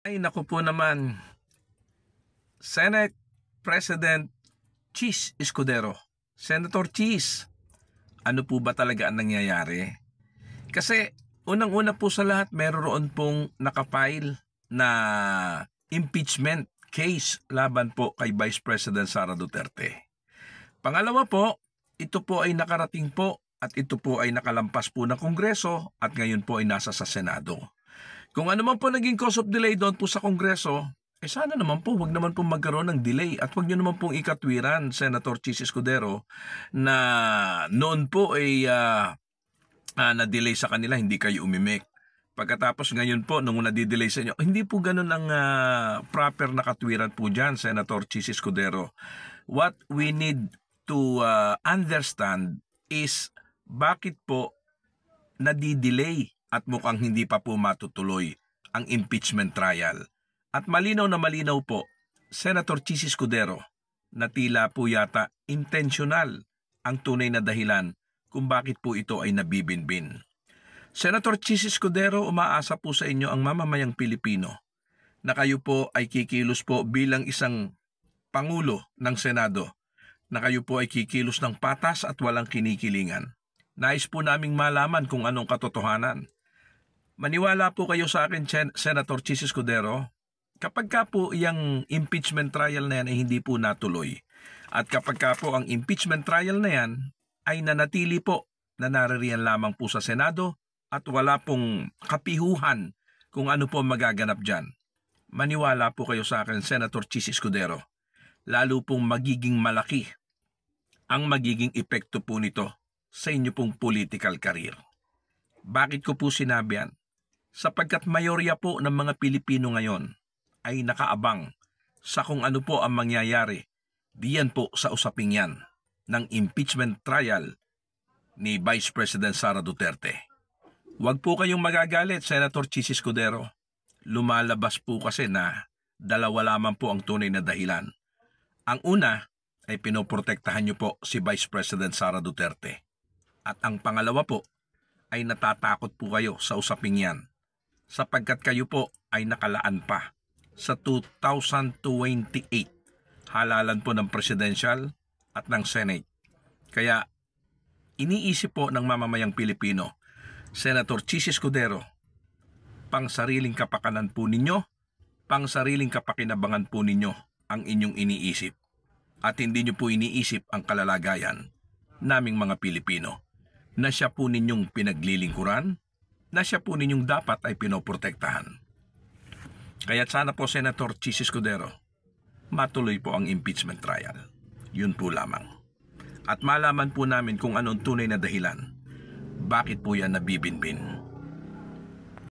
Ay naku po naman, Senate President Cheese Escudero. Senator Cheese, ano po ba talaga ang nangyayari? Kasi unang-una po sa lahat, meron pong nakafile na impeachment case laban po kay Vice President Sara Duterte. Pangalawa po, ito po ay nakarating po at ito po ay nakalampas po ng Kongreso at ngayon po ay nasa sa Senado. Kung ano man po naging cause of delay doon po sa Kongreso, sana naman po, wag naman po magkaroon ng delay at wag nyo naman pong ikatwiran, Senator Cheese Escudero, na noon po ay na-delay sa kanila, hindi kayo umimik. Pagkatapos ngayon po, nung na-delay sa inyo, hindi po ganun ang proper na katwiran po dyan, Senator Cheese Escudero. What we need to understand is bakit po nadidelay at mukhang hindi pa po matutuloy ang impeachment trial. At malinaw na malinaw po, Senator Cheese Escudero, na tila po yata intentional ang tunay na dahilan kung bakit po ito ay nabibinbin. Senator Cheese Escudero, umaasa po sa inyo ang mamamayang Pilipino na kayo po ay kikilos po bilang isang Pangulo ng Senado, na kayo po ay kikilos ng patas at walang kinikilingan. Nais po naming malaman kung anong katotohanan. Maniwala po kayo sa akin, Senator Cheese Escudero, kapag ka po yung impeachment trial na yan ay hindi po natuloy, at kapag ka po ang impeachment trial na yan ay nanatili po na naririyan lamang po sa Senado at wala pong kapihuhan kung ano po magaganap dyan, maniwala po kayo sa akin, Senator Cheese Escudero, lalo pong magiging malaki ang magiging epekto po nito sa inyo pong political career. Bakit ko po sinabi yan? Sapagkat mayorya po ng mga Pilipino ngayon ay nakaabang sa kung ano po ang mangyayari diyan po sa usaping yan ng impeachment trial ni Vice President Sara Duterte. Huwag po kayong magagalit, Senator Cheese Escudero. Lumalabas po kasi na dalawa lamang po ang tunay na dahilan. Ang una ay pinoprotektahan niyo po si Vice President Sara Duterte. At ang pangalawa po ay natatakot po kayo sa usaping yan sapagkat kayo po ay nakalaan pa sa 2028 halalan po ng presidential at ng Senate. Kaya iniisip po ng mamamayang Pilipino, Senator Cheese Escudero, pang sariling kapakanan po ninyo, pang sariling kapakinabangan po ninyo ang inyong iniisip. At hindi nyo po iniisip ang kalalagayan naming mga Pilipino na siya po ninyong pinaglilingkuran, na siya po ninyong dapat ay pinoprotektahan. Kaya sana po, Senator Cheese Escudero, matuloy po ang impeachment trial. Yun po lamang. At malaman po namin kung anong tunay na dahilan bakit po yan nabibinbin.